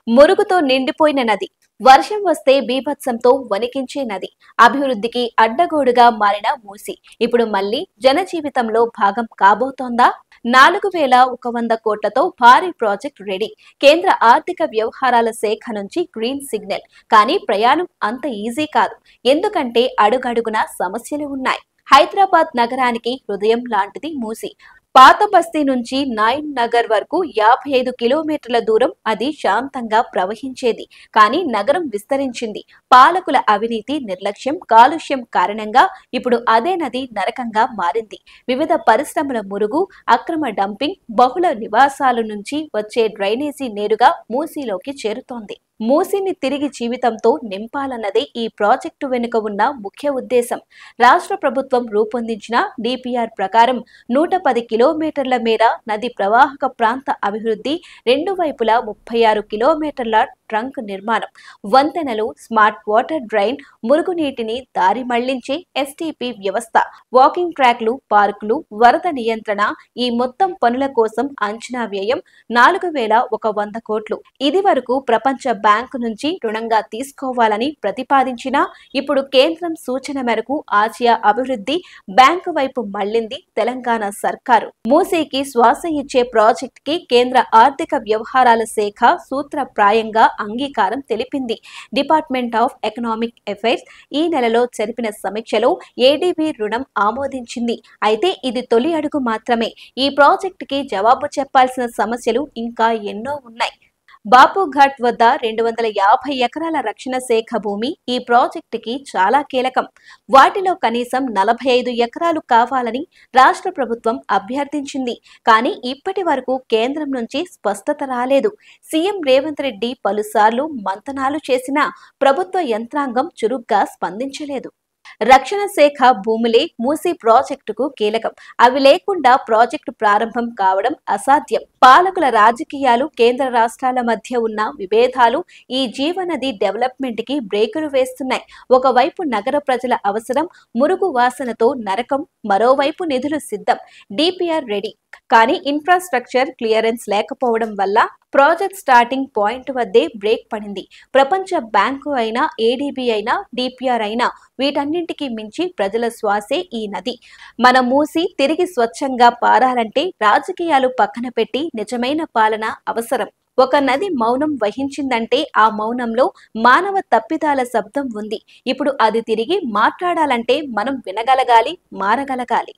మురుగుతో నిండిపోయిన నది. వర్షం వస్తే బీభత్సంతో వణికించే నది. అభివృద్ధికి అడ్డగోడుగా మారిన మూసి ఇప్పుడు మళ్లీ జనజీవితంలో భాగం కాబోతోందా? 4100 కోట్లతో భారీ ప్రాజెక్ట్ రెడీ. కేంద్ర ఆర్థిక వ్యవహారాల శాఖ నుంచి గ్రీన్ సిగ్నల్. కానీ ప్రయాణం అంత ఈజీ కాదు. ఎందుకంటే అడుగడుగునా సమస్యలు ఉన్నాయి. హైదరాబాద్ నగరానికి హృదయం లాంటిది మూసి. పాత బస్తీ నుంచి నాయన్ నగర్ వరకు 55 కిలోమీటర్ల దూరం అది శాంతంగా ప్రవహించేది. కానీ నగరం విస్తరించింది. పాలకుల అవినీతి, నిర్లక్ష్యం, కాలుష్యం కారణంగా ఇప్పుడు అదే నది నరకంగా మారింది. వివిధ పరిశ్రమల మురుగు, అక్రమ డంపింగ్, బహుళ నివాసాల నుంచి వచ్చే డ్రైనేజీ నేరుగా మూసీలోకి చేరుతోంది. మూసీని తిరిగి జీవితంతో నింపాలన్నదే ఈ ప్రాజెక్టు వెనుక ఉన్న ముఖ్య ఉద్దేశం. రాష్ట్ర ప్రభుత్వం రూపొందించిన డిపిఆర్ ప్రకారం 110 కిలోమీటర్ల మేర నది ప్రవాహక ప్రాంత అభివృద్ధి, రెండు వైపులా 36 కిలోమీటర్ల ట్రంక్ నిర్మాణం, వంతెనలు, స్మార్ట్ వాటర్ డ్రైన్, మురుగునీటిని దారి మళ్లించే ఎస్టీపీ వ్యవస్థ, వాకింగ్ ట్రాక్లు, పార్కులు, వరద నియంత్రణ. ఈ మొత్తం పనుల కోసం అంచనా వ్యయం 4100 కోట్లు. ఇది వరకు ప్రపంచ బ్యాంకు నుంచి రుణంగా తీసుకోవాలని ప్రతిపాదించినా ఇప్పుడు కేంద్రం సూచన మేరకు ఆసియా అభివృద్ధి బ్యాంకు వైపు మళ్లింది తెలంగాణ సర్కారు. మూసీకి శ్వాస ఇచ్చే ప్రాజెక్ట్ కి కేంద్ర ఆర్థిక వ్యవహారాల శాఖ సూత్రప్రాయంగా అంగీకారం తెలిపింది. డిపార్ట్మెంట్ ఆఫ్ ఎకనామిక్ అఫైర్స్ ఈ నెలలో జరిపిన సమీక్షలో ఏడీబీ రుణం ఆమోదించింది. అయితే ఇది తొలి అడుగు మాత్రమే. ఈ ప్రాజెక్టుకి జవాబు చెప్పాల్సిన సమస్యలు ఇంకా ఎన్నో ఉన్నాయి. బాపుఘాట్ వద్ద 250 ఎకరాల రక్షణ శాఖ భూమి ఈ ప్రాజెక్టుకి చాలా కీలకం. వాటిలో కనీసం 45 ఎకరాలు కావాలని రాష్ట్ర ప్రభుత్వం అభ్యర్థించింది. కానీ ఇప్పటి వరకు కేంద్రం నుంచి స్పష్టత రాలేదు. సీఎం రేవంత్ రెడ్డి పలుసార్లు మంతనాలు చేసినా ప్రభుత్వ యంత్రాంగం చురుగ్గా స్పందించలేదు. రక్షణ శాఖ భూములే మూసీ ప్రాజెక్టుకు కీలకం. అవి లేకుండా ప్రాజెక్టు ప్రారంభం కావడం అసాధ్యం. పాలకుల రాజకీయాలు, కేంద్ర రాష్ట్రాల మధ్య ఉన్న విభేదాలు ఈ జీవనది డెవలప్మెంట్ కి బ్రేకులు వేస్తున్నాయి. ఒకవైపు నగర ప్రజల అవసరం, మురుగు వాసనతో నరకం, మరోవైపు నిధులు సిద్ధం, డిపిఆర్ రెడీ. కానీ ఇన్ఫ్రాస్ట్రక్చర్ క్లియరెన్స్ లేకపోవడం వల్ల ప్రాజెక్ట్ స్టార్టింగ్ పాయింట్ వద్దే బ్రేక్ పడింది. ప్రపంచ బ్యాంకు అయినా, ఏడీబీ అయినా, డిపిఆర్ అయినా వీటన్నింటికి మించి ప్రజల శ్వాసే ఈ నది. మన మూసి తిరిగి స్వచ్ఛంగా పారాలంటే రాజకీయాలు పక్కన పెట్టి నిజమైన పాలన అవసరం. ఒక నది మౌనం వహించిందంటే ఆ మౌనంలో మానవ తప్పిదాల శబ్దం ఉంది. ఇప్పుడు అది తిరిగి మాట్లాడాలంటే మనం వినగలగాలి, మారగలగాలి.